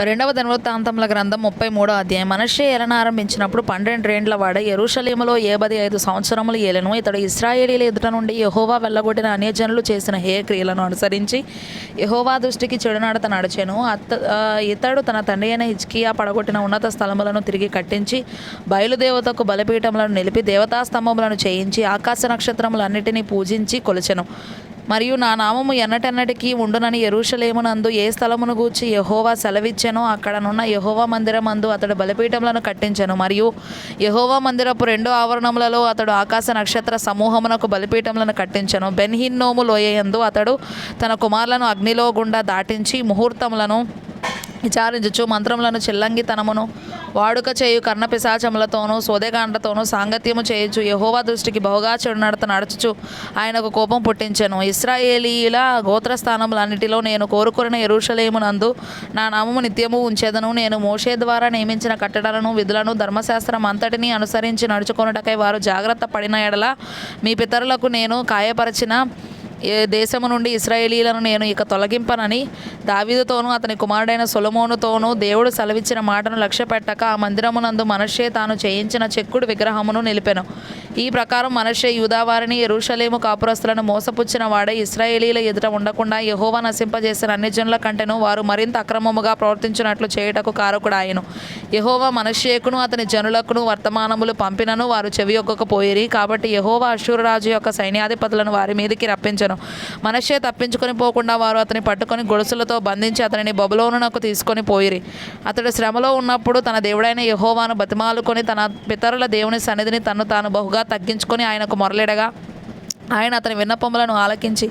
రెండవ దినవృత్తాంతముల గ్రంథం 33వ అధ్యాయం. మనష్షే ఏలనారంభించినప్పుడు 12 ఏండ్ల వాడై యెరూషలేములో 75 సంవత్సరములు ఏలెను. ఇతడు ఇశ్రాయేలీయుల ఎదుట నుండి యెహోవా వెళ్ళగొట్టిన అన్యజనులు చేసిన హేయ క్రియలను అనుసరించి యెహోవా దృష్టికి చెడునడత నడిచెను. ఇతడు తన తండ్రి అయిన హిజ్కియా పడగొట్టిన ఉన్నత స్థలములను తిరిగి కట్టించి బయలుదేవతకు బలిపీఠములను నిలిపి దేవతాస్తంభములను చేయించి ఆకాశ నక్షత్రములన్నిటినీ పూజించి కొలిచెను. మరియు నా నామము ఎన్నటెన్నటికీ ఉండునని యెరూషలేమునందు ఏ స్థలమును గూర్చి యెహోవా సెలవిచ్చెనో అక్కడనున్న యెహోవా మందిరమందు అతడు బలిపీఠములను కట్టించెను. మరియు యెహోవా మందిరపు 2 ఆవరణములలో అతడు ఆకాశ నక్షత్ర సమూహమునకు బలిపీఠములను కట్టించెను. బెన్ హిన్నోము లోయయందు అతడు తన కుమారులను అగ్నిలో గుండా దాటించి ముహూర్తములను విచారించుచు మంత్రములను చిల్లంగితనమును వాడుక చేయు కర్ణపిశాచములతోనూ సోదెగాండ్లతోనూ సాంగత్యము చేయుచు యెహోవా దృష్టికి బహుగా చెడునడత నడుచుచు ఆయనకు కోపం పుట్టించెను. ఇశ్రాయేలీయుల గోత్రస్థానములన్నిటిలో నేను కోరుకొనిన యెరూషలేమునందు నా నామము నిత్యము ఉంచెదను. నేను మోషే ద్వారా నియమించిన కట్టడలను విధులను ధర్మశాస్త్రం అంతటినీ అనుసరించి నడుచుకొనుటకై వారు జాగ్రత్త పడిన ఎడల మీ పితరులకు నేను కాయపరచిన దేశము నుండి ఇశ్రాయేలీయులను నేను ఇక తొలగింపనని దావీదుతోనూ అతని కుమారుడైన సొలొమోనుతోనూ దేవుడు సెలవిచ్చిన మాటను లక్ష్యపెట్టక ఆ మందిరమునందు మనష్షే తాను చేయించిన చెక్కుడు విగ్రహమును నిలిపెను. ఈ ప్రకారం మనష్షే యూదావారిని యెరూషలేము కాపురస్తులను మోసపుచ్చిన వాడై ఇశ్రాయేలీయుల ఎదుట ఉండకుండా యెహోవా నశింపజేసిన అన్యజనుల కంటెను వారు మరింత అక్రమముగా ప్రవర్తించినట్లు చేయుటకు కారకుడాయెను. యెహోవా మనష్షేకును అతని జనులకును వర్తమానములు పంపినను వారు చెవియొగ్గకపోయిరి. కాబట్టి యెహోవా అష్షూరు రాజు యొక్క సైన్యాధిపతులను వారి మీదికి రప్పించెను. మనష్షే తప్పించుకొని పోకుండా వారు అతని పట్టుకొని గొలుసులతో బంధించి అతనిని బబులోనునకు తీసుకొని పోయిరి. అతడు శ్రమలో ఉన్నప్పుడు తన దేవుడైన యెహోవాను బతిమాలుకొని తన పితరుల దేవుని సన్నిధిని తన్ను తాను బహుగా తగ్గించుకొని ఆయనకు మొరలిడగా ఆయన అతని విన్నపములను ఆలకించి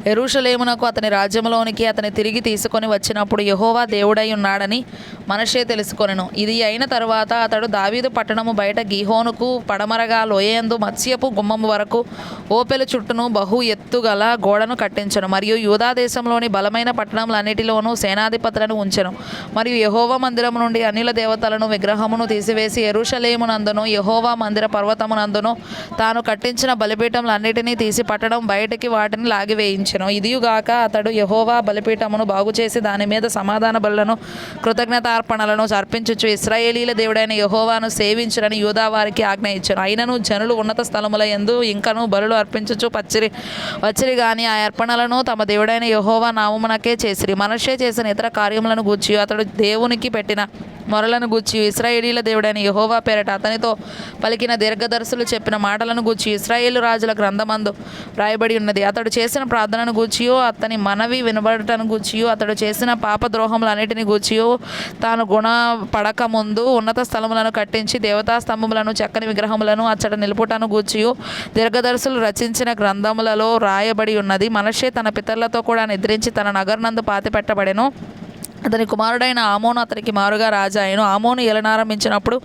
యెరూషలేమునకు అతని రాజ్యములోనికి అతని తిరిగి తీసుకొని వచ్చినప్పుడు యెహోవా దేవుడై ఉన్నాడని మనష్షే తెలుసుకొనెను. ఇది అయిన తరువాత అతడు దావీదు పట్టణము బయట గీహోనుకు పడమరగా లోయయందు మత్స్యపు గుమ్మము వరకు ఓపెలు చుట్టూను బహు ఎత్తుగల గోడను కట్టించెను. మరియు యూదా దేశంలోని బలమైన పట్టణములన్నిటిలోనూ సేనాధిపతులను ఉంచెను. మరియు యెహోవా మందిరము నుండి అన్యుల దేవతలను విగ్రహమును తీసివేసి యెరూషలేమునందును యెహోవా మందిర పర్వతమునందును తాను కట్టించిన బలిపీఠములన్నిటినీ తీసి పట్టడం బయటికి వాటిని లాగివేయించెను. ఇదియుగాక అతడు యెహోవా బలిపీఠమును బాగుచేసి దాని మీద సమాధాన బలులను కృతజ్ఞతార్పణలను అర్పించుచు ఇశ్రాయేలీల దేవుడైన యెహోవాను సేవించునని యూదా వారికి ఆజ్ఞ ఇచ్చెను. అయినను జనులు ఉన్నత స్థలముల యందు ఇంకను బలులు అర్పించుచు వచ్చిరి గాని ఆ అర్పణలను తమ దేవుడైన యెహోవా నామమునకే చేసిరి. మనష్షే చేసిన ఇతర కార్యములను గూర్చి అతడు దేవునికి పెట్టిన మొరలను గూర్చి ఇశ్రాయేలీల దేవుడైన యెహోవా పేరట అతనితో పలికిన దీర్ఘదర్శులు చెప్పిన మాటలను గూర్చి ఇశ్రాయేలు రాజుల గ్రంథమందు రాయబడి ఉన్నది. అతడు చేసిన ప్రార్థనను గూర్చియో అతని మనవి వినబడటను గూర్చియో అతడు చేసిన పాపద్రోహములన్నిటిని గూర్చియో తాను గుణపడక ముందు ఉన్నత స్థలములను కట్టించి దేవతాస్తంభములను చక్కని విగ్రహములను అచ్చట నిలుపుటను గూర్చియో దీర్ఘదర్శులు రచించిన గ్రంథములలో రాయబడి ఉన్నది. మనష్షే తన పితరులతో కూడా నిద్రించి తన నగరునందు పాతిపెట్టబడెను. అతని కుమారుడైన ఆమోను అతనికి మారుగా రాజాయను. ఆమోను ఏలనారంభించినప్పుడు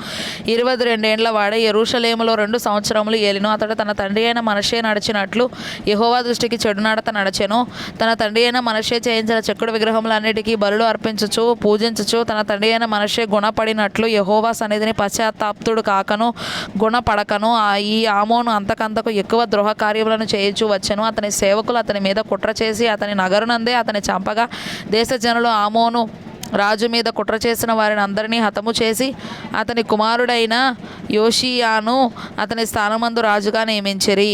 22 ఏండ్ల వాడై యెరూషలేములో 2 సంవత్సరములు ఏలిను. అతడు తన తండ్రి అయిన మనష్షే నడిచినట్లు యెహోవా దృష్టికి చెడునడత నడిచెను. తన తండ్రి అయిన మనష్షే చేయించిన చెక్కుడు విగ్రహములన్నిటికీ బలులు అర్పించుచు పూజించుచు తన తండ్రి అయిన మనష్షే గుణపడినట్లు యెహోవా సన్నిధిని పశ్చాత్తాప్తుడు కాకను గుణపడకను ఈ ఆమోను అంతకంతకు ఎక్కువ ద్రోహ కార్యములను చేయుచు వచ్చెను. అతని సేవకులు అతని మీద కుట్ర చేసి అతని నగరునందే అతని చంపగా దేశ జనులు ఆమోను రాజు మీద కుట్ర చేసిన వారిని అందరినీ హతము చేసి అతని కుమారుడైన యోషియాను అతని స్థానమందు రాజుగా నియమించిరి.